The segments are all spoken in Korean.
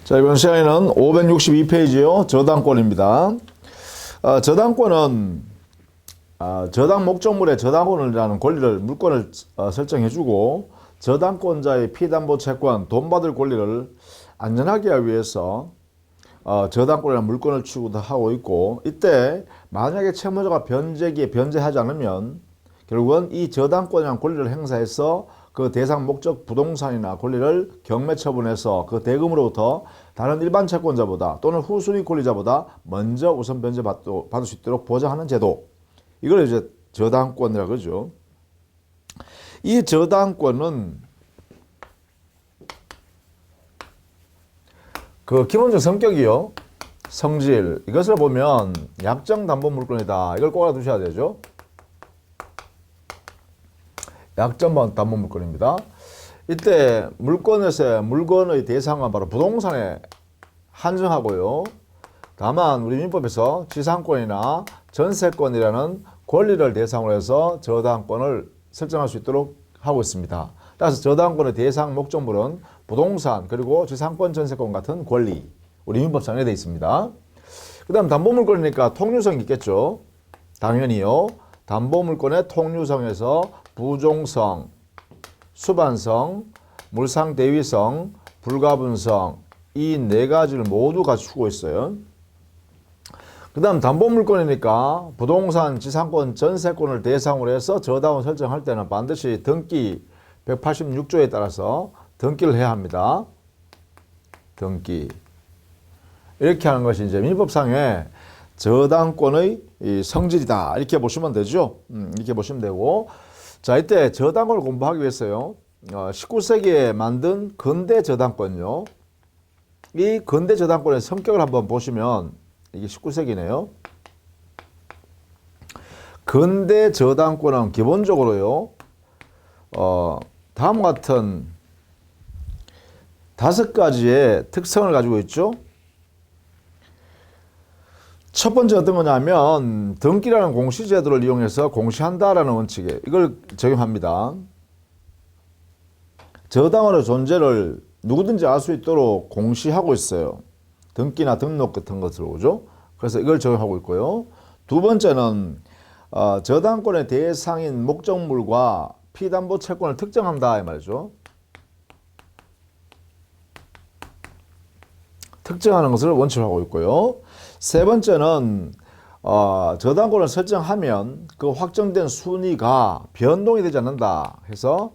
자, 이번 시간에는 562페이지요. 저당권입니다. 저당권은 저당 목적물의 저당권이라는 권리를 물권을 설정해주고 저당권자의 피담보 채권, 돈 받을 권리를 안전하게 하기 위해서 저당권이라는 물권을 취하고 있고, 이때 만약에 채무자가 변제기에 변제하지 않으면 결국은 이 저당권이라는 권리를 행사해서 그 대상 목적 부동산이나 권리를 경매 처분해서 그 대금으로부터 다른 일반 채권자보다 또는 후순위 권리자보다 먼저 우선 변제 받을 수 있도록 보장하는 제도. 이걸 이제 저당권이라고 그러죠. 이 저당권은 그 기본적 성격이요. 성질. 이것을 보면 약정 담보 물권이다. 이걸 꼭 알아두셔야 되죠. 약정 담보 물권입니다. 이때 물권에서의 물건의 대상은 바로 부동산에 한정하고요. 다만 우리 민법에서 지상권이나 전세권이라는 권리를 대상으로 해서 저당권을 설정할 수 있도록 하고 있습니다. 따라서 저당권의 대상 목적물은 부동산 그리고 지상권, 전세권 같은 권리, 우리 민법상에 되어 있습니다. 그 다음 담보물권이니까 통유성이 있겠죠. 당연히요. 담보물권의 통유성에서 부종성, 수반성, 물상대위성, 불가분성, 이 네 가지를 모두 갖추고 있어요. 그 다음 담보물권이니까 부동산, 지상권, 전세권을 대상으로 해서 저당을 설정할 때는 반드시 등기 186조에 따라서 등기를 해야 합니다. 등기. 이렇게 하는 것이 이제 민법상의 저당권의 이 성질이다. 이렇게 보시면 되죠. 이렇게 보시면 되고. 자, 이때 저당권을 공부하기 위해서요. 19세기에 만든 근대 저당권요. 이 근대 저당권의 성격을 한번 보시면 이게 19세기네요. 근대 저당권은 기본적으로요. 다음과 같은 5가지의 특성을 가지고 있죠. 첫 번째 어떤 거냐면 등기라는 공시제도를 이용해서 공시한다라는 원칙에 이걸 적용합니다. 저당원의 존재를 누구든지 알 수 있도록 공시하고 있어요. 등기나 등록 같은 것으로 오죠. 그래서 이걸 적용하고 있고요. 두 번째는 저당권의 대상인 목적물과 피담보 채권을 특정한다 이 말이죠. 특정하는 것을 원칙으로 하고 있고요. 세 번째는 저당권을 설정하면 그 확정된 순위가 변동이 되지 않는다 해서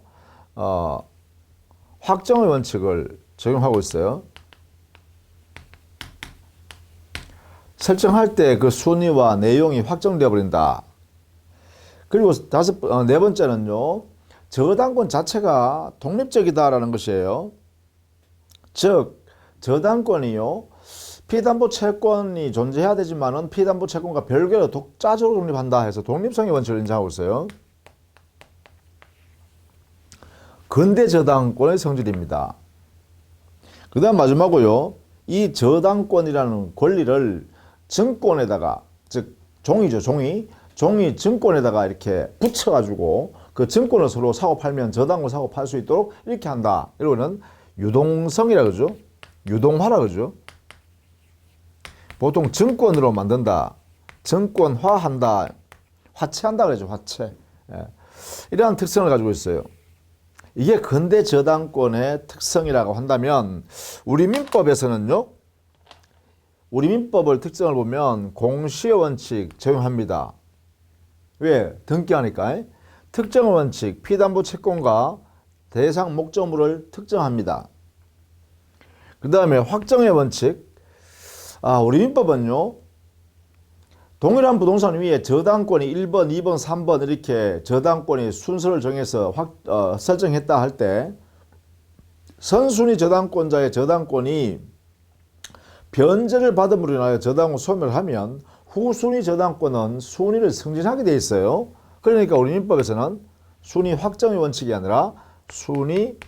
확정의 원칙을 적용하고 있어요. 설정할 때 그 순위와 내용이 확정되어 버린다. 그리고 네 번째는요. 저당권 자체가 독립적이다라는 것이에요. 즉 저당권이요. 피담보 채권이 존재해야 되지만은 피담보 채권과 별개로 독자적으로 독립한다 해서 독립성의 원칙을 인정하고 있어요. 근대 저당권의 성질입니다. 그 다음 마지막으로요. 이 저당권이라는 권리를 증권에다가, 즉 종이죠, 종이 증권에다가 이렇게 붙여가지고 그 증권을 서로 사고 팔면 저당권 사고 팔 수 있도록 이렇게 한다. 이거는 유동성이라 그러죠. 유동화라 그러죠. 보통 증권으로 만든다. 증권화한다. 화채한다 그러죠. 화채. 예. 이러한 특성을 가지고 있어요. 이게 근대 저당권의 특성이라고 한다면 우리 민법에서는요. 우리 민법을 특성을 보면 공시의 원칙 적용합니다. 왜? 등기하니까. 특정 원칙, 피담보 채권과 대상 목적물을 특정합니다. 그 다음에 확정의 원칙. 우리 민법은요. 동일한 부동산 위에 저당권이 1번, 2번, 3번 이렇게 저당권이 순서를 정해서 설정했다 할 때 선순위 저당권자의 저당권이 변제를 받음으로 인하여 저당권 소멸을 하면 후순위 저당권은 순위를 승진하게 되어 있어요. 그러니까 우리 민법에서는 순위 확정의 원칙이 아니라 순위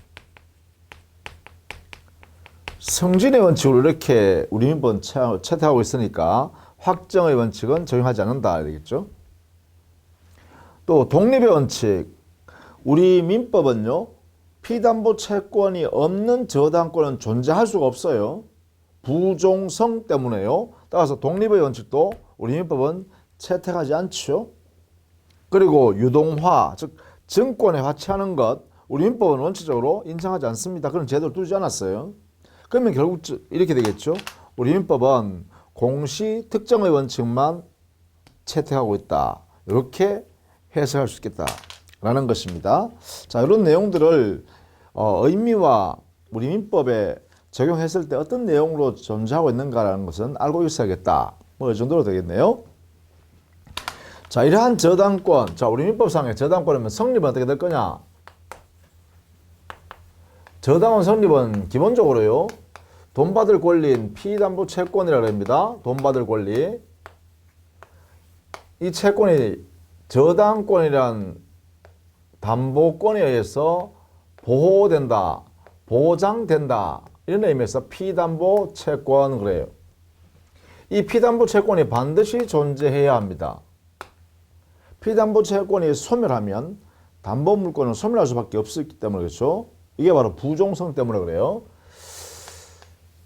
승진의 원칙으로 이렇게 우리 민법은 채택하고 있으니까 확정의 원칙은 적용하지 않는다 되겠죠. 또 독립의 원칙. 우리 민법은요. 피담보 채권이 없는 저당권은 존재할 수가 없어요. 부종성 때문에요. 따라서 독립의 원칙도 우리 민법은 채택하지 않죠. 그리고 유동화, 즉 증권에 화치하는 것, 우리 민법은 원칙적으로 인정하지 않습니다. 그런 제도를 두지 않았어요. 그러면 결국 이렇게 되겠죠. 우리 민법은 공시 특정의 원칙만 채택하고 있다. 이렇게 해석할 수 있겠다라는 것입니다. 자, 이런 내용들을 의미와 우리 민법에 적용했을 때 어떤 내용으로 존재하고 있는가라는 것은 알고 있어야겠다. 뭐 이 정도로 되겠네요. 자, 이러한 저당권. 자, 우리 민법상의 저당권이면 성립은 어떻게 될 거냐? 저당권 성립은 기본적으로요. 돈 받을 권리인 피담보 채권이라고 합니다. 돈 받을 권리. 이 채권이 저당권이란 담보권에 의해서 보호된다, 보장된다 이런 의미에서 피담보 채권 그래요. 이 피담보 채권이 반드시 존재해야 합니다. 피담보 채권이 소멸하면 담보 물권은 소멸할 수밖에 없기 때문에 그렇죠. 이게 바로 부종성 때문에 그래요.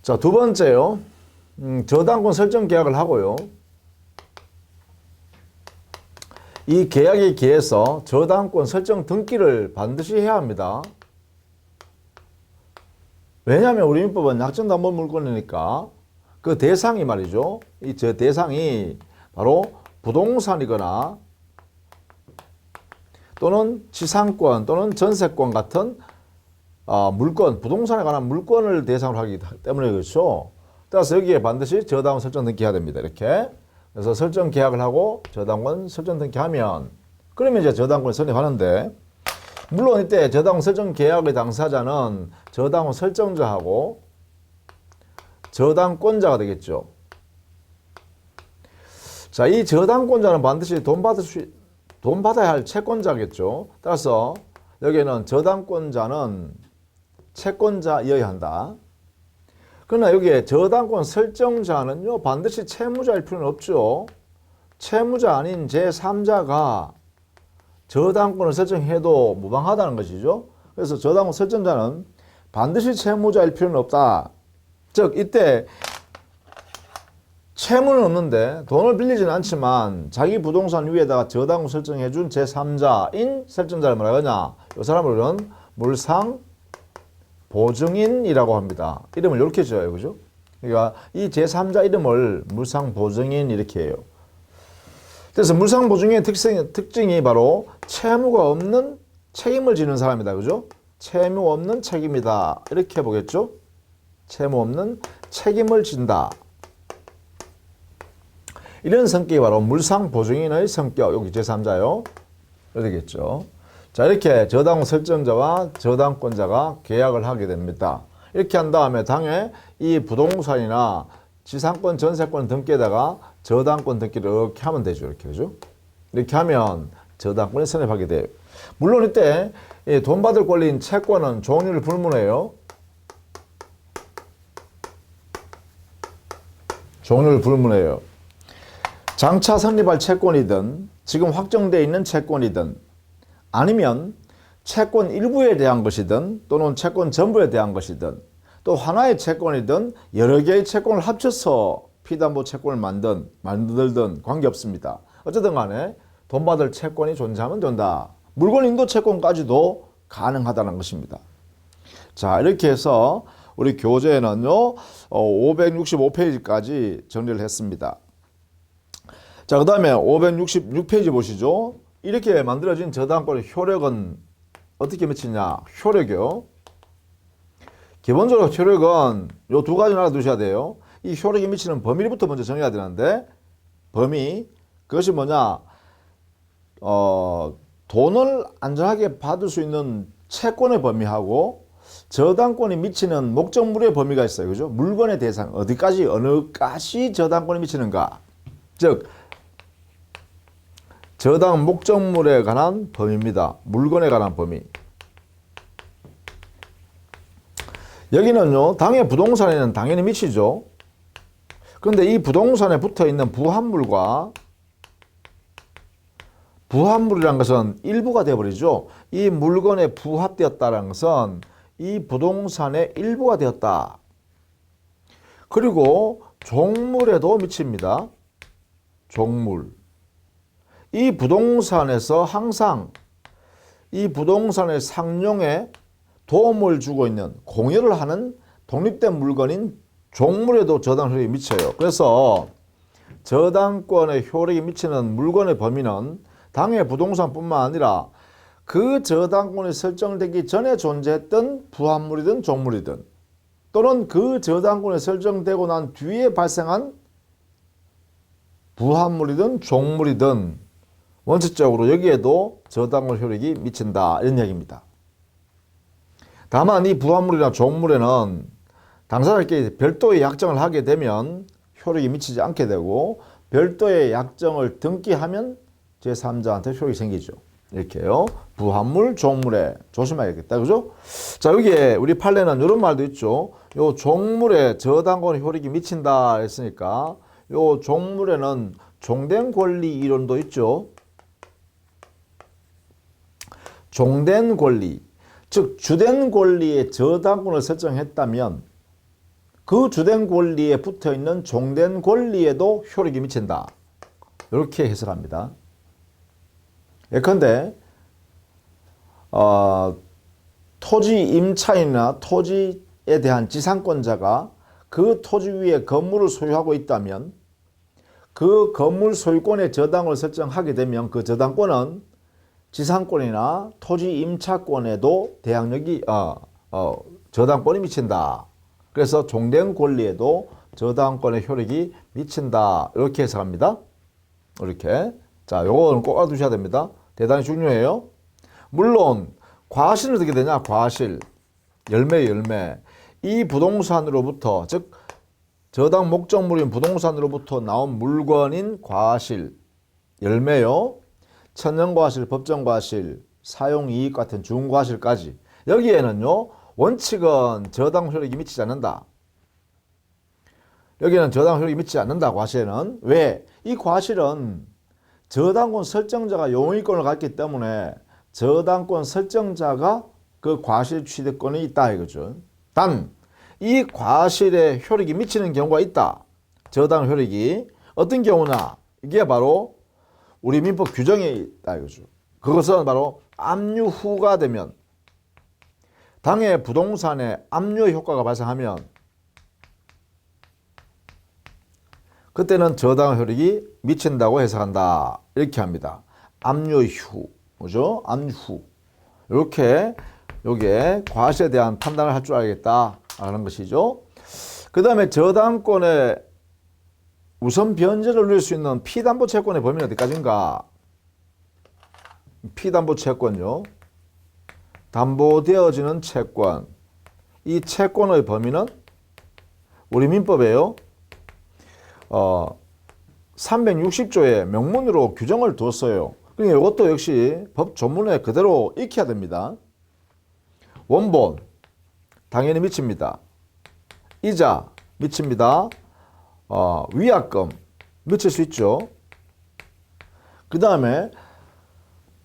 자, 두 번째요. 저당권 설정 계약을 하고요. 이 계약에 기해서 저당권 설정 등기를 반드시 해야 합니다. 왜냐하면 우리 민법은 약정담보 물권이니까 그 대상이 말이죠. 이 저 대상이 바로 부동산이거나 또는 지상권 또는 전세권 같은 물권, 부동산에 관한 물권을 대상으로 하기 때문에 그렇죠. 따라서 여기에 반드시 저당권 설정 등기해야 됩니다. 이렇게. 그래서 설정 계약을 하고 저당권 설정 등기하면 그러면 이제 저당권이 성립하는데 물론 이때 저당권 설정 계약의 당사자는 저당권 설정자하고 저당권자가 되겠죠. 자, 이 저당권자는 반드시 돈 받아야 할 채권자겠죠. 따라서 여기에는 저당권자는 채권자여야 한다. 그러나 여기에 저당권 설정자는요, 반드시 채무자일 필요는 없죠. 채무자 아닌 제3자가 저당권을 설정해도 무방하다는 것이죠. 그래서 저당권 설정자는 반드시 채무자일 필요는 없다. 즉, 이때 채무는 없는데 돈을 빌리지는 않지만 자기 부동산 위에다가 저당권 설정해준 제3자인 설정자를 뭐라 하냐? 이 사람을 우리는 물상 보증인이라고 합니다. 이름을 이렇게 지어요. 그죠? 그러니까 이 제3자 이름을 물상 보증인 이렇게 해요. 그래서 물상 보증인의 특징이 바로 채무가 없는 책임을 지는 사람이다. 그죠? 채무 없는 책임이다. 이렇게 보겠죠? 채무 없는 책임을 진다. 이런 성격이 바로 물상 보증인의 성격. 여기 제3자요. 이렇게 되겠죠. 자, 이렇게 저당권 설정자와 저당권자가 계약을 하게 됩니다. 이렇게 한 다음에 당에 이 부동산이나 지상권, 전세권 등기에다가 저당권 등기를 이렇게 하면 되죠. 이렇게, 그죠? 이렇게 하면 저당권이 성립하게 돼요. 물론 이때 돈 받을 권리인 채권은 종류를 불문해요. 종류를 불문해요. 장차 성립할 채권이든 지금 확정되어 있는 채권이든 아니면 채권 일부에 대한 것이든 또는 채권 전부에 대한 것이든 또 하나의 채권이든 여러 개의 채권을 합쳐서 피담보 채권을 만들든 관계없습니다. 어쨌든 간에 돈 받을 채권이 존재하면 된다. 물건 인도 채권까지도 가능하다는 것입니다. 자, 이렇게 해서 우리 교재에는요 565페이지까지 정리를 했습니다. 자, 그 다음에 566페이지 보시죠. 이렇게 만들어진 저당권의 효력은 어떻게 미치냐? 효력이요. 기본적으로 효력은 요 두 가지는 알아두셔야 돼요. 이 효력이 미치는 범위부터 먼저 정해야 되는데 범위, 그것이 뭐냐? 돈을 안전하게 받을 수 있는 채권의 범위하고 저당권이 미치는 목적물의 범위가 있어요. 그죠? 물건의 대상, 어느까지 저당권이 미치는가? 즉, 저당 목적물에 관한 범위입니다. 물건에 관한 범위. 여기는요, 당의 부동산에는 당연히 미치죠. 그런데 이 부동산에 붙어 있는 부합물과 부합물이란 것은 일부가 되어버리죠. 이 물건에 부합되었다는 것은 이 부동산의 일부가 되었다. 그리고 종물에도 미칩니다. 종물. 이 부동산에서 항상 이 부동산의 상용에 도움을 주고 있는 공여를 하는 독립된 물건인 종물에도 저당 효력이 미쳐요. 그래서 저당권의 효력이 미치는 물건의 범위는 당해 부동산뿐만 아니라 그 저당권이 설정되기 전에 존재했던 부합물이든 종물이든 또는 그 저당권이 설정되고 난 뒤에 발생한 부합물이든 종물이든 원칙적으로 여기에도 저당권 효력이 미친다 이런 얘기입니다. 다만 이 부합물이나 종물에는 당사자끼리 별도의 약정을 하게 되면 효력이 미치지 않게 되고 별도의 약정을 등기하면 제3자한테 효력이 생기죠. 이렇게요. 부합물, 종물에 조심해야겠다. 그죠? 자, 여기에 우리 판례는 이런 말도 있죠. 요 종물에 저당권 효력이 미친다 했으니까 요 종물에는 종된 권리 이론도 있죠. 종된 권리, 즉 주된 권리에 저당권을 설정했다면 그 주된 권리에 붙어있는 종된 권리에도 효력이 미친다. 이렇게 해석합니다. 예컨대 토지 임차인이나 토지에 대한 지상권자가 그 토지 위에 건물을 소유하고 있다면 그 건물 소유권의 저당을 설정하게 되면 그 저당권은 지상권이나 토지 임차권에도 대항력이 저당권이 미친다. 그래서 종된 권리에도 저당권의 효력이 미친다. 이렇게 해석합니다. 이렇게. 자, 요거는 꼭 알아두셔야 됩니다. 대단히 중요해요. 물론 과실은 어떻게 되냐? 과실. 열매. 이 부동산으로부터 즉 저당 목적물인 부동산으로부터 나온 물건인 과실. 열매요. 천연과실, 법정과실, 사용이익 같은 중과실까지. 여기에는요. 원칙은 저당 효력이 미치지 않는다. 여기는 저당 효력이 미치지 않는다. 과실에는. 왜? 이 과실은 저당권 설정자가 용의권을 갖기 때문에 저당권 설정자가 그 과실 취득권이 있다 이거죠. 단 이 과실에 효력이 미치는 경우가 있다. 저당 효력이. 어떤 경우나 이게 바로 우리 민법 규정에 있다 이거죠. 그것은 바로 압류후가 되면 당해 부동산에 압류 효과가 발생하면 그때는 저당 효력이 미친다고 해석한다. 이렇게 합니다. 압류후. 뭐죠? 압류후. 이렇게 요게 과실에 대한 판단을 할 줄 알겠다 하는 것이죠. 그 다음에 저당권에 우선 변제를 누릴 수 있는 피담보 채권의 범위는 어디까지인가? 피담보 채권요. 담보되어지는 채권. 이 채권의 범위는 우리 민법에요. 360조에 명문으로 규정을 두었어요. 그러니까 이것도 역시 법 조문에 그대로 익혀야 됩니다. 원본 당연히 미칩니다. 이자 미칩니다. 위약금 미칠 수 있죠. 그 다음에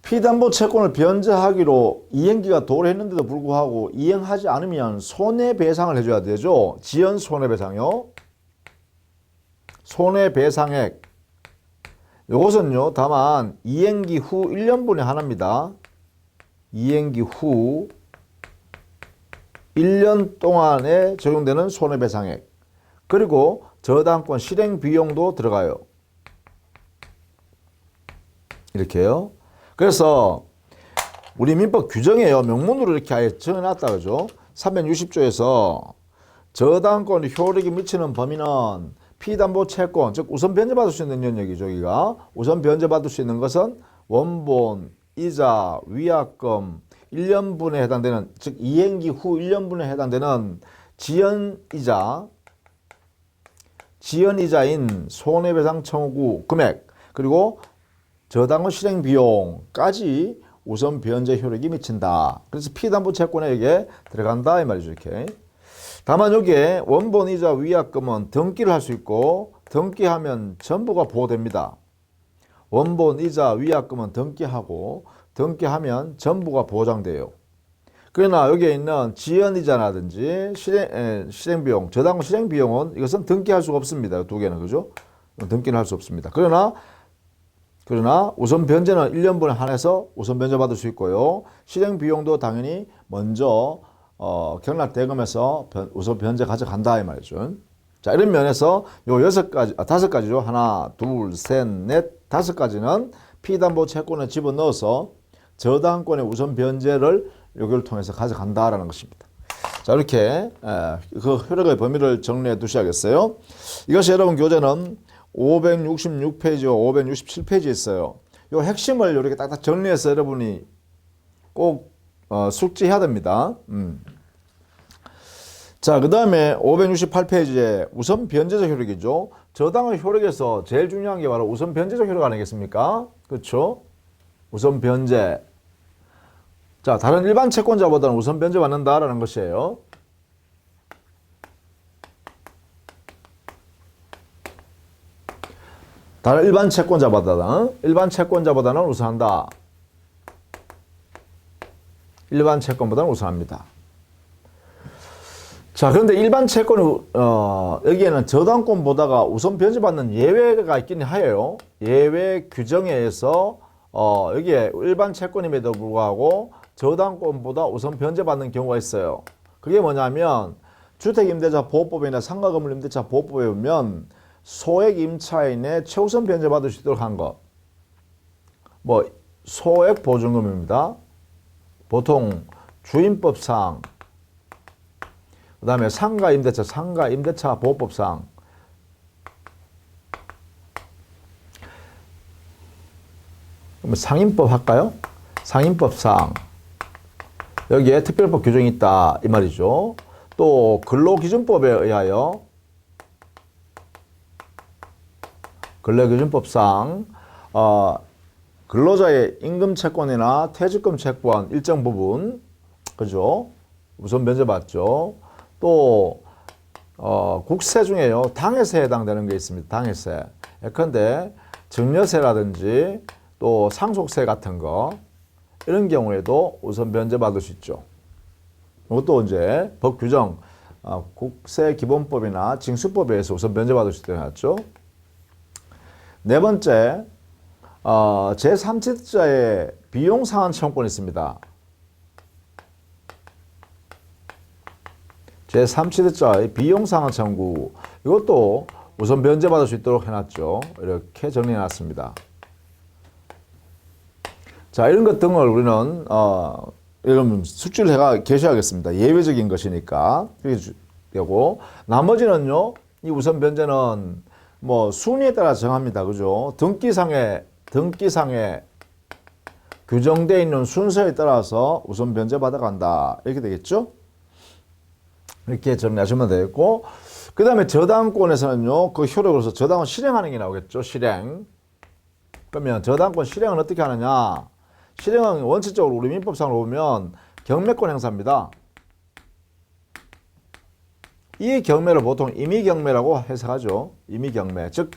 피담보 채권을 변제하기로 이행기가 도래했는데도 불구하고 이행하지 않으면 손해배상을 해줘야 되죠. 지연 손해배상이요. 손해배상액. 이것은요, 다만 이행기 후 1년분의 하나입니다. 이행기 후 1년 동안에 적용되는 손해배상액. 그리고 저당권 실행 비용도 들어가요. 이렇게요. 그래서 우리 민법 규정에요. 명문으로 이렇게 아예 정해놨다 그죠. 360조에서 저당권 효력이 미치는 범위는 피담보 채권, 즉 우선 변제받을 수 있는 영역이죠. 여기가 우선 변제받을 수 있는 것은 원본, 이자, 위약금 1년분에 해당되는, 즉 이행기 후 1년분에 해당되는 지연이자인 손해배상 청구 금액, 그리고 저당권 실행 비용까지 우선 변제 효력이 미친다. 그래서 피담보 채권에 이게 들어간다 이 말이죠. 이렇게. 다만 여기에 원본 이자 위약금은 등기를 할 수 있고 등기하면 전부가 보호됩니다. 원본 이자 위약금은 등기하고 등기하면 전부가 보장돼요. 그러나 여기에 있는 지연이자라든지 실행비용, 저당권 실행비용은 이것은 등기할 수가 없습니다. 두 개는, 그죠? 등기는 할 수 없습니다. 그러나 우선 변제는 1년분에 한해서 우선 변제 받을 수 있고요. 실행비용도 당연히 먼저 경락대금에서 우선 변제 가져간다 이 말이죠. 자, 이런 면에서 요 5가지죠. 하나, 둘, 셋, 넷, 5가지는 피담보 채권에 집어넣어서 저당권의 우선 변제를 여기를 통해서 가져간다라는 것입니다. 자, 이렇게 그 효력의 범위를 정리해 두셔야겠어요. 이것이 여러분 교재는 566페이지와 567페이지에 있어요. 요 핵심을 이렇게 딱딱 정리해서 여러분이 꼭 숙지해야 됩니다. 자, 그 다음에 568페이지에 우선 변제적 효력이죠. 저당의 효력에서 제일 중요한 게 바로 우선 변제적 효력 아니겠습니까? 그렇죠? 우선 변제. 자, 다른 일반 채권자보다는 우선 변제 받는다라는 것이에요. 다른 일반 채권자보다는 우선한다. 일반 채권보다는 우선합니다. 자, 그런데 일반 채권은 여기에는 저당권보다가 우선 변제받는 예외가 있긴 해요. 예외 규정에 의해서 여기에 일반 채권임에도 불구하고 저당권보다 우선 변제받는 경우가 있어요. 그게 뭐냐면 주택임대차보호법이나 상가건물임대차보호법에 보면 소액임차인의 최우선 변제받을 수 있도록 한 것. 뭐 소액보증금입니다. 보통 주임법상, 그 다음에 상가임대차 보호법상, 그럼 상임법 할까요? 상임법상 여기에 특별법 규정이 있다 이 말이죠. 또 근로기준법에 의하여 근로기준법상 근로자의 임금채권이나 퇴직금 채권 일정 부분, 그죠? 우선 면제받죠. 또 국세 중에요, 당해세에 해당되는 게 있습니다. 당해세. 예컨대 증여세라든지 또 상속세 같은 거, 이런 경우에도 우선 변제받을 수 있죠. 이것도 이제 법 규정, 국세기본법이나 징수법에 의해서 우선 변제받을 수 있도록 해놨죠. 네 번째, 제3취득자의 비용상환 청구권이 있습니다. 제3취득자의 비용상환 청구, 이것도 우선 변제받을 수 있도록 해놨죠. 이렇게 정리해놨습니다. 자, 이런 것 등을 우리는 이런 숙지를 해가 계셔야겠습니다. 예외적인 것이니까. 되고, 나머지는요, 이 우선 변제는 뭐 순위에 따라 정합니다. 그죠? 등기상에 규정되어 있는 순서에 따라서 우선 변제 받아간다. 이렇게 되겠죠? 이렇게 정리하시면 되겠고, 그 다음에 저당권에서는요, 그 효력으로서 저당권 실행하는 게 나오겠죠? 실행. 그러면 저당권 실행은 어떻게 하느냐? 실행은 원칙적으로 우리 민법상으로 보면 경매권 행사입니다. 이 경매를 보통 임의경매라고 해석하죠. 임의경매. 즉,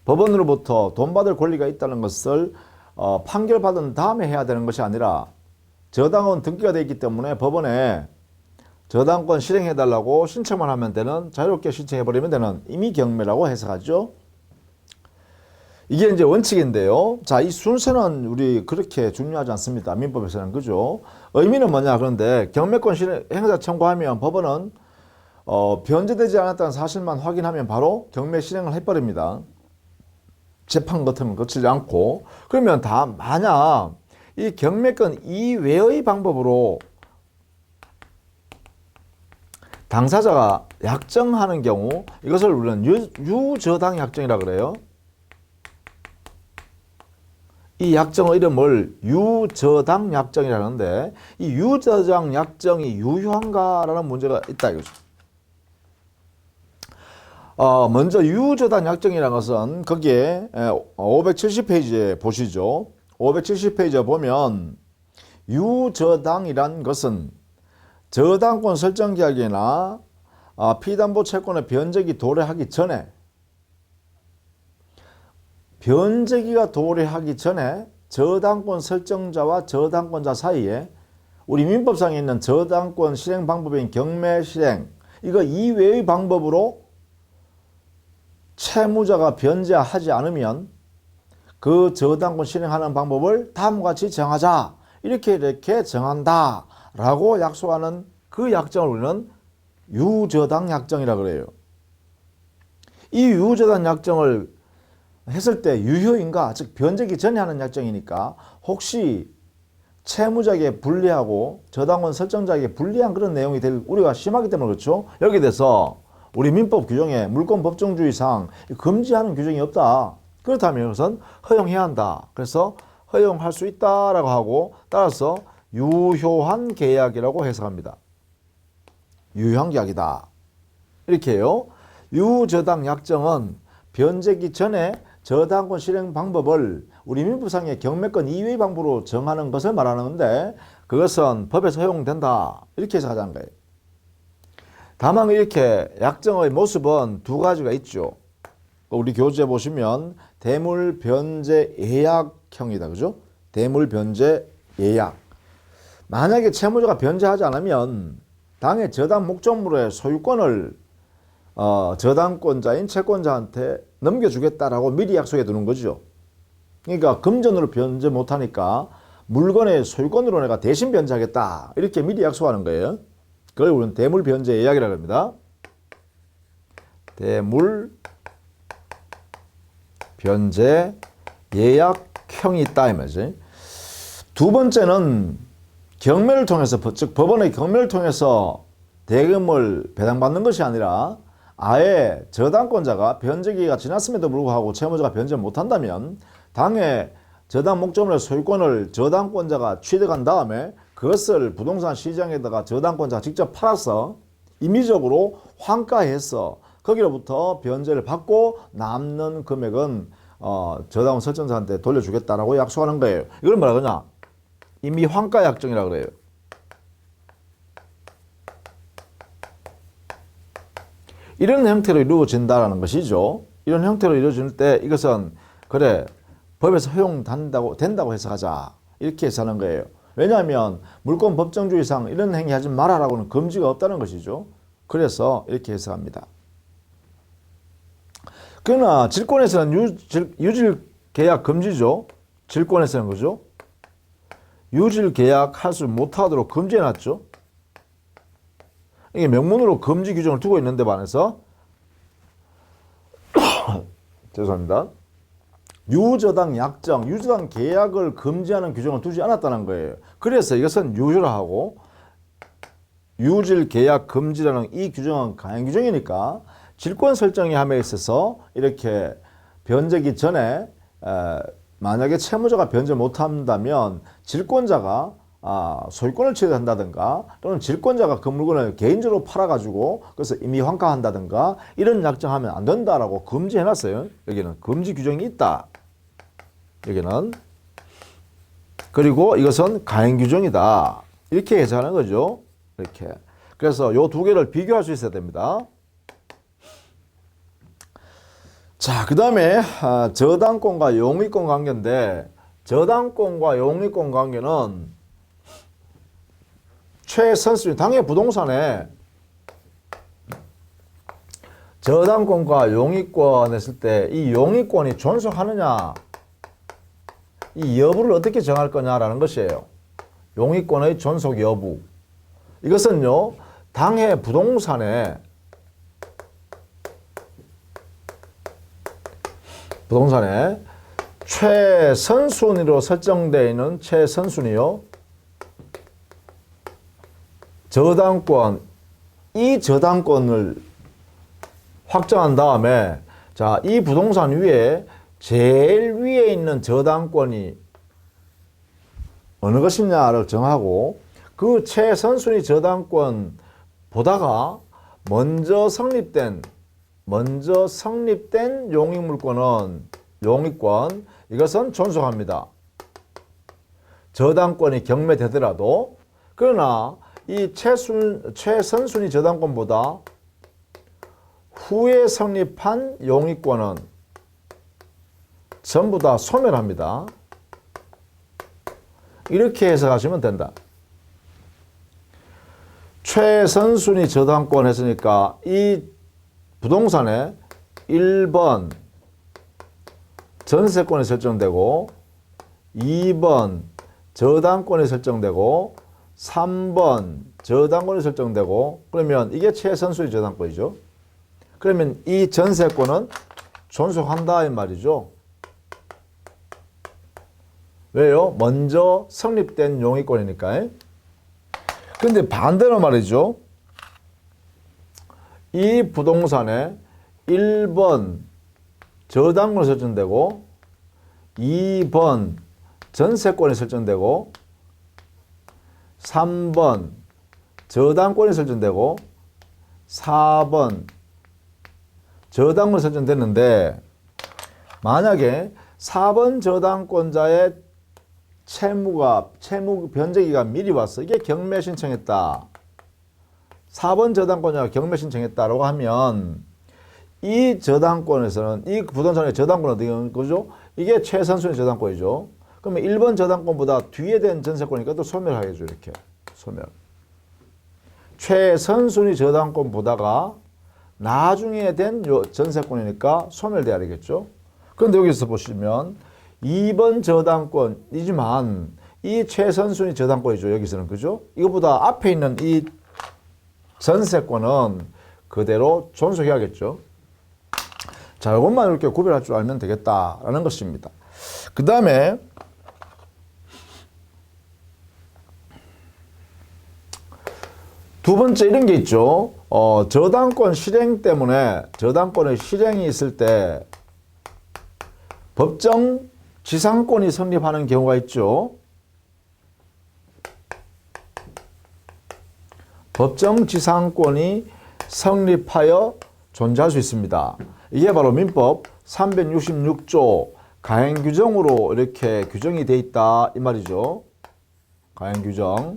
법원으로부터 돈 받을 권리가 있다는 것을 판결받은 다음에 해야 되는 것이 아니라, 저당은 등기가 되어 있기 때문에 법원에 저당권 실행해달라고 신청만 하면 되는, 자유롭게 신청해버리면 되는 임의경매라고 해석하죠. 이게 이제 원칙인데요. 자, 이 순서는 우리 그렇게 중요하지 않습니다. 민법에서는. 그죠? 의미는 뭐냐? 그런데 경매권 실행 행사 청구하면 법원은 변제되지 않았다는 사실만 확인하면 바로 경매 실행을 해버립니다. 재판 같은 건 거치지 않고. 그러면 만약 이 경매권 이외의 방법으로 당사자가 약정하는 경우, 이것을 우리는 유저당 약정이라고 그래요. 이 약정의 이름을 유저당 약정이라는데, 이 유저당 약정이 유효한가라는 문제가 있다 이거죠. 먼저 유저당 약정이라는 것은 거기에 570페이지에 보시죠. 570페이지에 보면 유저당이란 것은 저당권 설정 계약이나 피담보 채권의 변제기 도래하기 전에, 변제기가 도래하기 전에 저당권 설정자와 저당권자 사이에 우리 민법상에 있는 저당권 실행 방법인 경매 실행, 이거 이외의 방법으로 채무자가 변제하지 않으면 그 저당권 실행하는 방법을 다음과 같이 정하자. 이렇게 정한다 라고 약속하는 그 약정을 우리는 유저당 약정이라 그래요. 이 유저당 약정을 했을 때 유효인가, 즉 변제기 전에 하는 약정이니까 혹시 채무자에게 불리하고 저당권 설정자에게 불리한 그런 내용이 될 우려가 심하기 때문에 그렇죠. 여기에 대해서 우리 민법 규정에 물권 법정주의상 금지하는 규정이 없다. 그렇다면 이것은 허용해야 한다. 그래서 허용할 수 있다라고 하고, 따라서 유효한 계약이라고 해석합니다. 유효한 계약이다. 이렇게 해요. 유저당 약정은 변제기 전에 저당권 실행 방법을 우리 민법상의 경매권 이외의 방법으로 정하는 것을 말하는데, 그것은 법에서 허용된다. 이렇게 해석하자는 거예요. 다만 이렇게 약정의 모습은 두 가지가 있죠. 우리 교재에 보시면 대물 변제 예약형이다. 그죠? 대물 변제 예약. 만약에 채무자가 변제하지 않으면 당의 저당 목적물의 소유권을 저당권자인 채권자한테 넘겨주겠다라고 미리 약속해 두는 거죠. 그러니까 금전으로 변제 못하니까 물건의 소유권으로 내가 대신 변제하겠다. 이렇게 미리 약속하는 거예요. 그걸 우리는 대물 변제 예약이라고 합니다. 대물 변제 예약형이 있다 이 말이지. 두 번째는 경매를 통해서, 즉 법원의 경매를 통해서 대금을 배당받는 것이 아니라 아예 저당권자가 변제기가 지났음에도 불구하고 채무자가 변제를 못한다면 당의 저당 목적물의 소유권을 저당권자가 취득한 다음에 그것을 부동산 시장에다가 저당권자가 직접 팔아서 임의적으로 환가해서 거기로부터 변제를 받고 남는 금액은 저당권 설정자한테 돌려주겠다라고 약속하는 거예요. 이걸 뭐라 그러냐? 임의 환가 약정이라고 그래요. 이런 형태로 이루어진다는 것이죠. 이런 형태로 이루어질 때 이것은 그래 법에서 된다고 해석하자. 이렇게 해석하는 거예요. 왜냐하면 물권 법정주의상 이런 행위 하지 말아라고는 금지가 없다는 것이죠. 그래서 이렇게 해석합니다. 그러나 질권에서는 유질 계약 금지죠. 질권에서는 그죠. 유질 계약할 수 못하도록 금지해놨죠. 이게 명문으로 금지 규정을 두고 있는데 반해서 죄송합니다. 유저당 약정, 유저당 계약을 금지하는 규정을 두지 않았다는 거예요. 그래서 이것은 유효라 하고, 유질 계약 금지라는 이 규정은 강행 규정이니까 질권 설정의 함에 있어서 이렇게 변제기 전에 만약에 채무자가 변제 못한다면 질권자가 소유권을 취득한다든가 또는 질권자가 그 물건을 개인적으로 팔아가지고 그래서 임의 환가한다든가 이런 약정하면 안 된다라고 금지해놨어요. 여기는 금지 규정이 있다. 여기는. 그리고 이것은 가행 규정이다. 이렇게 해석하는 거죠. 이렇게. 그래서 요 두 개를 비교할 수 있어야 됩니다. 자, 그 다음에 저당권과 용의권 관계인데, 저당권과 용의권 관계는 최선순위, 당의 부동산에 저당권과 용의권 했을 때 이 용의권이 존속하느냐, 이 여부를 어떻게 정할 거냐라는 것이에요. 용의권의 존속 여부. 이것은요, 당의 부동산에 최선순위로 설정되어 있는 최선순위요. 저당권, 이 저당권을 확정한 다음에 자, 이 부동산 위에 제일 위에 있는 저당권이 어느 것이냐를 정하고 그 최선순위 저당권 보다가 먼저 성립된 용익물권은 용익권, 이것은 존속합니다. 저당권이 경매되더라도. 그러나 이 최선순위 저당권보다 후에 성립한 용익권은 전부 다 소멸합니다. 이렇게 해석하시면 된다. 최선순위 저당권 했으니까 이 부동산에 1번 전세권이 설정되고 2번 저당권이 설정되고 3번 저당권이 설정되고 그러면 이게 최선순위 저당권이죠. 그러면 이 전세권은 존속한다 이 말이죠. 왜요? 먼저 성립된 용의권이니까. 근데 반대로 말이죠. 이 부동산에 1번 저당권이 설정되고 2번 전세권이 설정되고 3번 저당권이 설정되고 4번 저당권이 설정됐는데 만약에 4번 저당권자의 채무 변제기가 미리 왔어. 이게 경매 신청했다. 4번 저당권자가 경매 신청했다라고 하면 이 저당권에서는 이 부동산의 저당권은 어떻게 거죠? 이게 최선순위 저당권이죠. 그러면 1번 저당권보다 뒤에 된 전세권이니까 또 소멸하겠죠. 이렇게 소멸. 최선순위 저당권 보다가 나중에 된 전세권이니까 소멸돼야 되겠죠. 그런데 여기서 보시면 2번 저당권이지만 이 최선순위 저당권이죠. 여기서는 그죠? 이거보다 앞에 있는 이 전세권은 그대로 존속해야겠죠. 자, 이것만 이렇게 구별할 줄 알면 되겠다라는 것입니다. 그 다음에 두 번째 이런 게 있죠. 저당권 실행 때문에 저당권의 실행이 있을 때 법정 지상권이 성립하는 경우가 있죠. 법정 지상권이 성립하여 존재할 수 있습니다. 이게 바로 민법 366조 가행규정으로 이렇게 규정이 되어 있다 이 말이죠. 가행규정.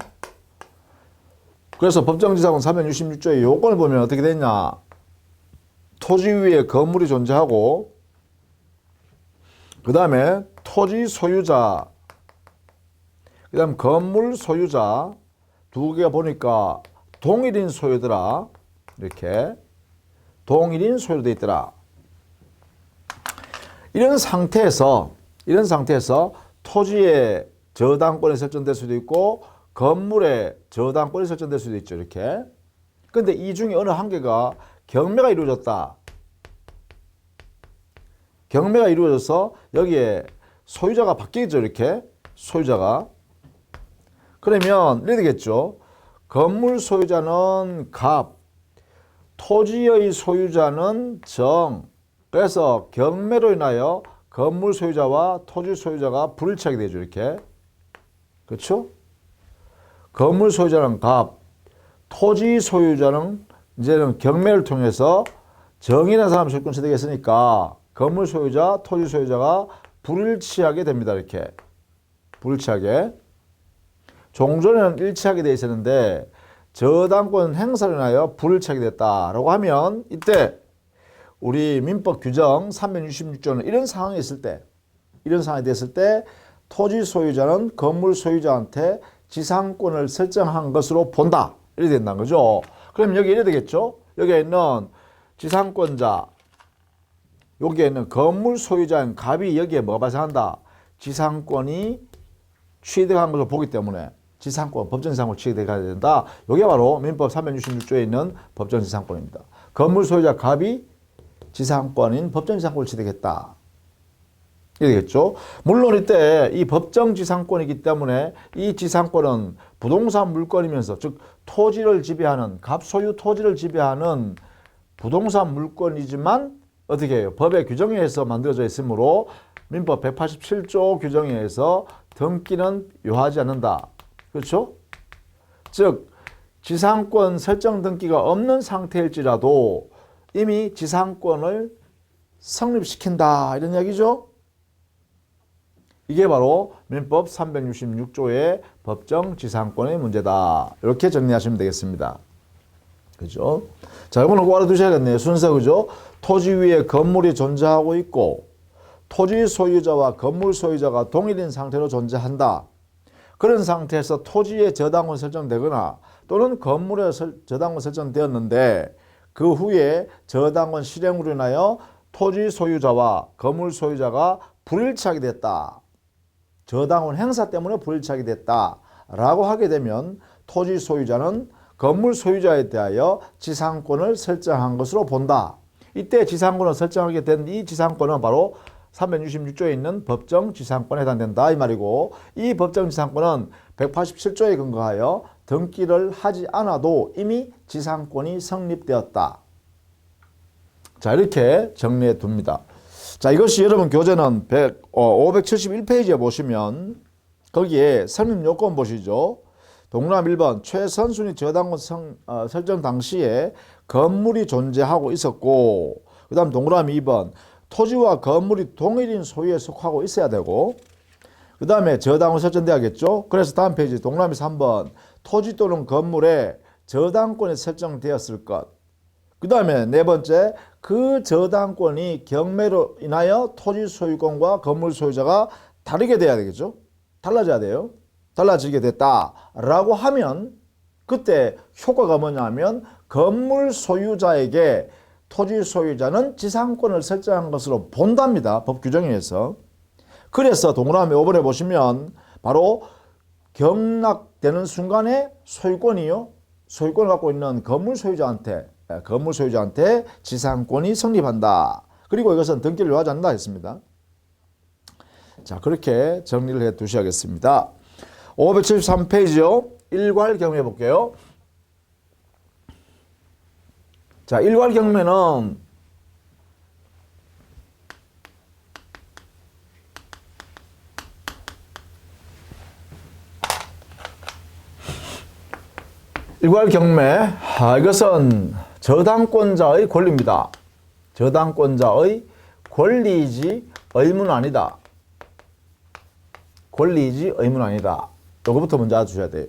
그래서 법정지상권 366조의 요건을 보면 어떻게 되냐. 토지 위에 건물이 존재하고 그 다음에 토지 소유자 그 다음 건물 소유자 두 개가 보니까 동일인 소유더라. 이렇게 동일인 소유로 되어 있더라. 이런 상태에서 토지에 저당권이 설정될 수도 있고 건물에 저당권이 설정될 수도 있죠. 이렇게. 근데 이 중에 어느 한 개가 경매가 이루어졌다. 경매가 이루어져서 여기에 소유자가 바뀌겠죠. 이렇게. 소유자가. 그러면 이렇게 되겠죠. 건물 소유자는 갑, 토지의 소유자는 정. 그래서 경매로 인하여 건물 소유자와 토지 소유자가 불일치하게 되죠. 이렇게. 그렇죠? 건물 소유자는 갑, 토지 소유자는 이제는 경매를 통해서 정이라는 사람이 소유권 취득했으니까 건물 소유자, 토지 소유자가 불일치하게 됩니다. 이렇게. 불일치하게. 종전에는 일치하게 되어 있었는데 저당권 행사로 인하여 불일치하게 됐다라고 하면 이때 우리 민법 규정 366조는 이런 상황이 있을 때, 이런 상황이 됐을 때 토지 소유자는 건물 소유자한테 지상권을 설정한 것으로 본다. 이렇게 된다는 거죠. 그럼 여기 이래 되겠죠? 여기에 있는 지상권자, 여기에 있는 건물 소유자인 갑이 여기에 뭐가 발생한다? 지상권이 취득한 것으로 보기 때문에 지상권, 법정지상권 취득해야 된다. 이게 바로 민법 366조에 있는 법정지상권입니다. 건물 소유자 갑이 지상권인 법정지상권을 취득했다. 이되겠죠. 물론 이때 이 법정지상권이기 때문에 이 지상권은 부동산 물권이면서 즉 토지를 지배하는 갑소유 토지를 지배하는 부동산 물권이지만 어떻게 해요? 법의 규정에 의해서 만들어져 있으므로 민법 187조 규정에 의해서 등기는 요하지 않는다. 그렇죠? 즉 지상권 설정 등기가 없는 상태일지라도 이미 지상권을 성립시킨다 이런 이야기죠. 이게 바로 민법 366조의 법정 지상권의 문제다. 이렇게 정리하시면 되겠습니다. 그죠? 자, 이거는 꼭 알아두셔야겠네요. 순서, 그죠? 토지 위에 건물이 존재하고 있고, 토지 소유자와 건물 소유자가 동일인 상태로 존재한다. 그런 상태에서 토지의 저당권 설정되거나, 또는 건물에 저당권 설정되었는데 그 후에 저당권 실행으로 인하여 토지 소유자와 건물 소유자가 불일치하게 됐다. 저당권 행사 때문에 불일치하게 됐다. 라고 하게 되면 토지 소유자는 건물 소유자에 대하여 지상권을 설정한 것으로 본다. 이때 지상권을 설정하게 된 이 지상권은 바로 366조에 있는 법정 지상권에 해당된다 이 말이고, 이 법정 지상권은 187조에 근거하여 등기를 하지 않아도 이미 지상권이 성립되었다. 자, 이렇게 정리해 둡니다. 자, 이것이 여러분 교재는 571페이지에 보시면 거기에 성립요건 보시죠. 동그라미 1번 최선순위 저당권 설정 당시에 건물이 존재하고 있었고, 그 다음 동그라미 2번 토지와 건물이 동일인 소유에 속하고 있어야 되고, 그 다음에 저당권 설정돼야겠죠. 그래서 다음 페이지 동그라미 3번 토지 또는 건물에 저당권이 설정되었을 것. 그 다음에 네 번째 그 저당권이 경매로 인하여 토지 소유권과 건물 소유자가 다르게 돼야 되겠죠. 달라져야 돼요. 달라지게 됐다라고 하면 그때 효과가 뭐냐면 건물 소유자에게 토지 소유자는 지상권을 설정한 것으로 본답니다. 법 규정에 의해서. 그래서 동그라미 5번에 보시면 바로 경락되는 순간에 소유권을 갖고 있는 건물 소유자한테 지상권이 성립한다. 그리고 이것은 등기를 요하지 않는다 했습니다. 자, 그렇게 정리를 해 두셔야겠습니다. 573페이지요. 일괄 경매 볼게요. 자, 일괄 경매는 이것은 저당권자의 권리입니다. 저당권자의 권리이지 의무는 아니다. 권리이지 의무는 아니다. 이거부터 먼저 알아주셔야 돼요.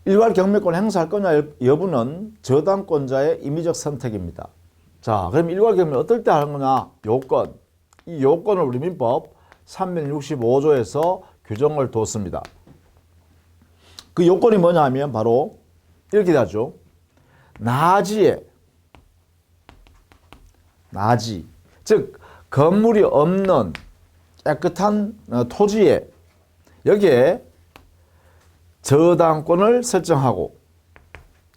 일괄 경매권 행사할 거냐 여부는 저당권자의 임의적 선택입니다. 자, 그럼 일괄 경매 어떨 때 하는 거냐? 요건. 이 요건을 우리 민법 365조에서 규정을 뒀습니다. 그 요건이 뭐냐 하면 바로 이렇게 되죠. 나지, 즉 건물이 없는 깨끗한 토지에 여기에 저당권을 설정하고,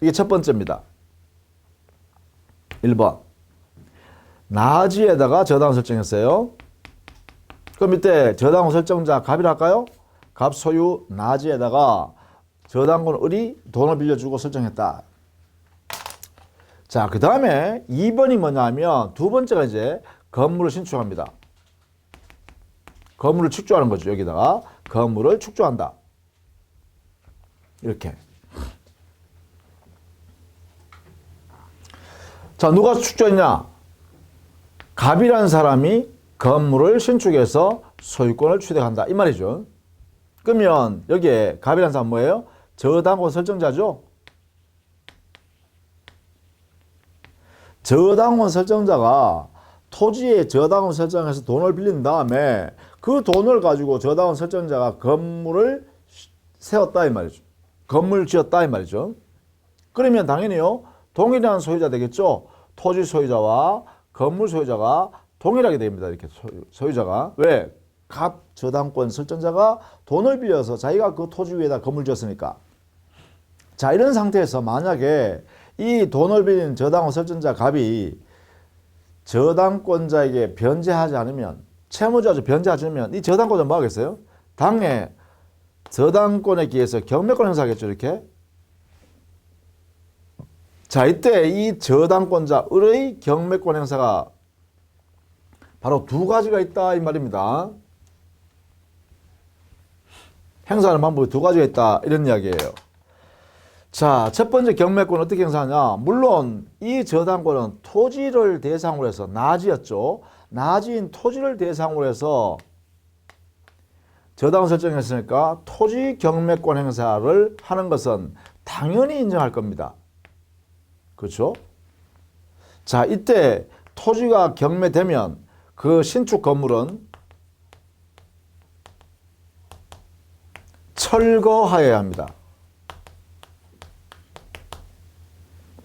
이게 첫 번째입니다. 1번 나지에다가 저당권 설정했어요. 그럼 이때 저당권 설정자 갑이라 할까요? 갑 소유 나지에다가 저당권 을이 돈을 빌려주고 설정했다. 자, 그 다음에 2번이 뭐냐면 두 번째가 이제 건물을 신축합니다. 건물을 축조하는 거죠. 여기다가 건물을 축조한다. 이렇게. 자, 누가 축조했냐? 갑이라는 사람이 건물을 신축해서 소유권을 취득한다. 이 말이죠. 그러면 여기에 갑이라는 사람은 뭐예요? 저당권 설정자죠. 저당권 설정자가 토지에 저당권 설정해서 돈을 빌린 다음에 그 돈을 가지고 저당권 설정자가 건물을 세웠다 이 말이죠. 건물을 지었다 이 말이죠. 그러면 당연히요 동일한 소유자 되겠죠. 토지 소유자와 건물 소유자가 동일하게 됩니다. 이렇게 소유자가. 왜? 갑 저당권 설정자가 돈을 빌려서 자기가 그 토지 위에다 건물 지었으니까. 자, 이런 상태에서 만약에 이 돈을 빌린 저당권 설정자 갑이 저당권자에게 변제하지 않으면, 채무자죠. 변제하지 않으면 이 저당권자 뭐 하겠어요? 당해 저당권에 기해서 경매권 행사하겠죠. 이렇게. 자, 이때 이 저당권자 을의 경매권 행사가 바로 두 가지가 있다 이 말입니다. 행사하는 방법이 두 가지가 있다 이런 이야기예요. 자, 첫 번째 경매권 어떻게 행사하냐? 물론 이 저당권은 토지를 대상으로 해서 나지였죠. 나지인 토지를 대상으로 해서 저당권 설정했으니까 토지 경매권 행사를 하는 것은 당연히 인정할 겁니다. 그렇죠? 자, 이때 토지가 경매되면 그 신축 건물은 철거하여야 합니다.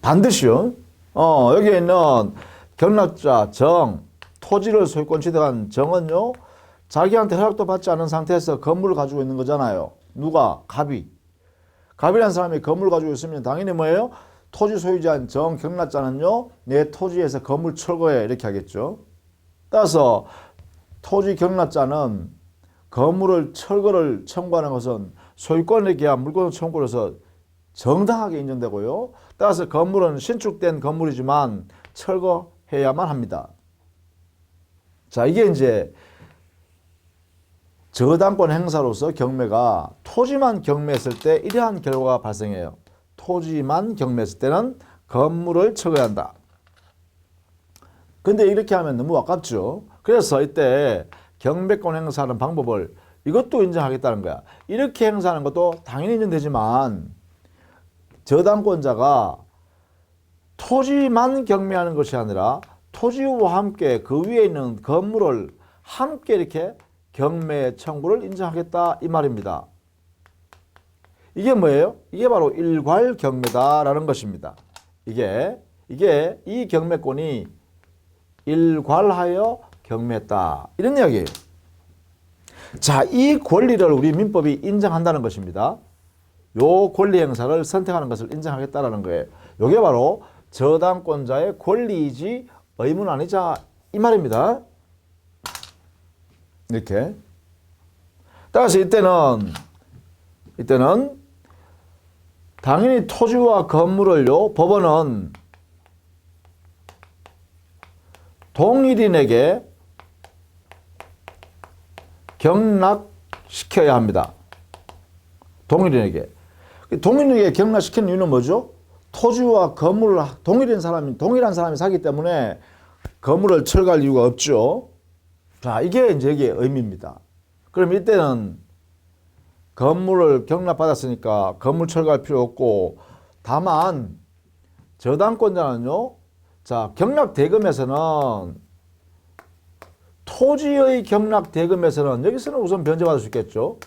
반드시요. 여기에 있는 경락자 정, 토지를 소유권 취득한 정은요, 자기한테 허락도 받지 않은 상태에서 건물을 가지고 있는 거잖아요. 누가? 갑이. 갑이라는 사람이 건물을 가지고 있으면 당연히 뭐예요? 토지 소유자인 정, 경락자는요, 내 토지에서 건물 철거해. 이렇게 하겠죠. 따라서 토지 경락자는 건물을 철거를 청구하는 것은 소유권에 기한 물권 청구로서 정당하게 인정되고요. 따라서 건물은 신축된 건물이지만 철거해야만 합니다. 자, 이게 이제 저당권 행사로서 경매가 토지만 경매했을 때 이러한 결과가 발생해요. 토지만 경매했을 때는 건물을 철거해야 한다. 근데 이렇게 하면 너무 아깝죠. 그래서 이때 경매권 행사하는 방법을 이것도 인정하겠다는 거야. 이렇게 행사하는 것도 당연히 인정되지만 저당권자가 토지만 경매하는 것이 아니라 토지와 함께 그 위에 있는 건물을 함께 이렇게 경매 청구를 인정하겠다 이 말입니다. 이게 뭐예요? 이게 바로 일괄 경매다라는 것입니다. 이게 이 경매권이 일괄하여 경매했다 이런 이야기예요. 자, 이 권리를 우리 민법이 인정한다는 것입니다. 요 권리 행사를 선택하는 것을 인정하겠다라는 거예요. 이게 바로 저당권자의 권리이지 의무는 아니자 이 말입니다. 이렇게. 따라서 이때는 당연히 토지와 건물을요, 법원은 동일인에게 경락시켜야 합니다. 동일인에게 경락시키는 이유는 뭐죠? 토지와 건물을 동일한 사람이 사기 때문에 건물을 철거할 이유가 없죠. 자, 이게 이제 이게 의미입니다. 그럼 이때는 건물을 경락받았으니까 건물 철거할 필요 없고, 다만 저당권자는요, 자, 경락대금에서는 토지의 경락대금에서는 여기서는 우선 변제받을 수 있겠죠.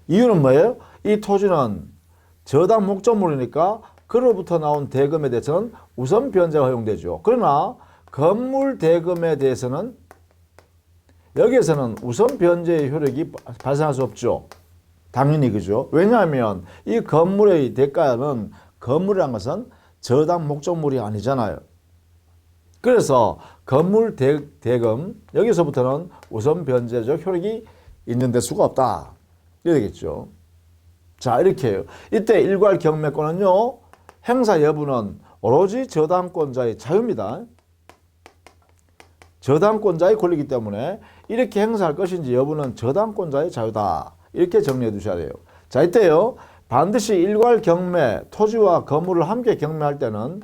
이유는 뭐예요? 이 토지는 저당 목적물이니까 그로부터 나온 대금에 대해서는 우선 변제가 허용되죠. 그러나 건물 대금에 대해서는 여기에서는 우선 변제의 효력이 발생할 수 없죠. 당연히 그죠. 왜냐하면 이 건물의 대가는 건물이란 것은 저당 목적물이 아니잖아요. 그래서 건물 대금 여기서부터는 우선 변제적 효력이 있는 수가 없다. 이렇게 되겠죠. 자, 이렇게 해요. 이때 일괄 경매권은요, 행사 여부는 오로지 저당권자의 자유입니다. 저당권자의 권리이기 때문에 이렇게 행사할 것인지 여부는 저당권자의 자유다. 이렇게 정리해 두셔야 돼요. 자, 이때요, 반드시 일괄 경매, 토지와 건물을 함께 경매할 때는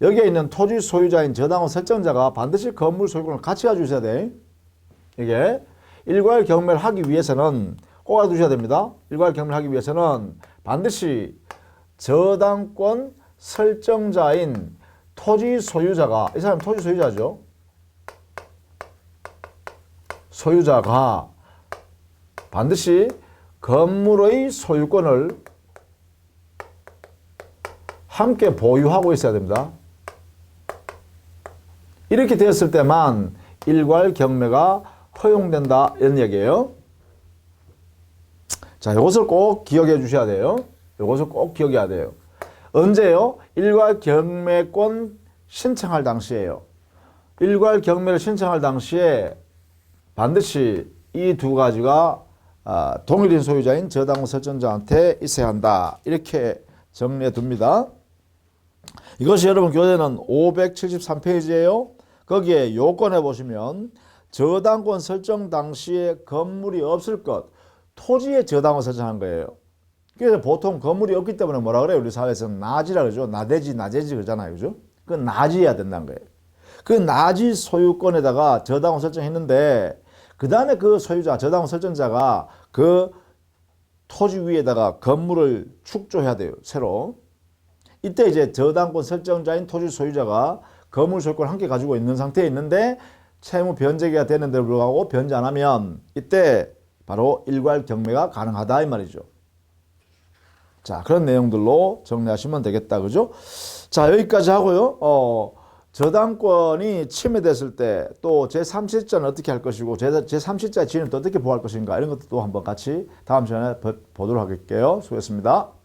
여기에 있는 토지 소유자인 저당권 설정자가 반드시 건물 소유권을 같이 가지고 있어야 돼. 이게 일괄 경매를 하기 위해서는 꼭 알아두셔야 됩니다. 일괄 경매를 하기 위해서는 반드시 저당권 설정자인 토지 소유자가, 이 사람 토지 소유자죠. 소유자가 반드시 건물의 소유권을 함께 보유하고 있어야 됩니다. 이렇게 되었을 때만 일괄 경매가 허용된다 이런 얘기예요. 자, 이것을 꼭 기억해 주셔야 돼요. 이것을 꼭 기억해야 돼요. 언제요? 일괄 경매권 신청할 당시에요. 일괄 경매를 신청할 당시에 반드시 이 두 가지가 동일인 소유자인 저당권 설정자한테 있어야 한다. 이렇게 정리해 둡니다. 이것이 여러분 교재는 573페이지예요. 거기에 요건에 보시면 저당권 설정 당시에 건물이 없을 것, 토지에 저당권 설정한 거예요. 그래서 보통 건물이 없기 때문에 뭐라 그래요? 우리 사회에서는 나지라 그러죠. 나대지 그러잖아요. 그죠? 그 나지해야 된다는 거예요. 그 나지 소유권에다가 저당권 설정했는데 그 다음에 그 소유자, 저당권 설정자가 그 토지 위에다가 건물을 축조해야 돼요. 새로. 이때 이제 저당권 설정자인 토지 소유자가 건물 소유권을 함께 가지고 있는 상태에 있는데 채무 변제가 되는데도 불구하고 변제 안 하면 이때 바로 일괄 경매가 가능하다 이 말이죠. 자, 그런 내용들로 정리하시면 되겠다. 그죠? 자, 여기까지 하고요. 저당권이 침해됐을 때 또 제3실자는 어떻게 할 것이고 제3실자의 지위는 또 어떻게 보호할 것인가 이런 것도 한번 같이 다음 시간에 보도록 할게요. 수고했습니다.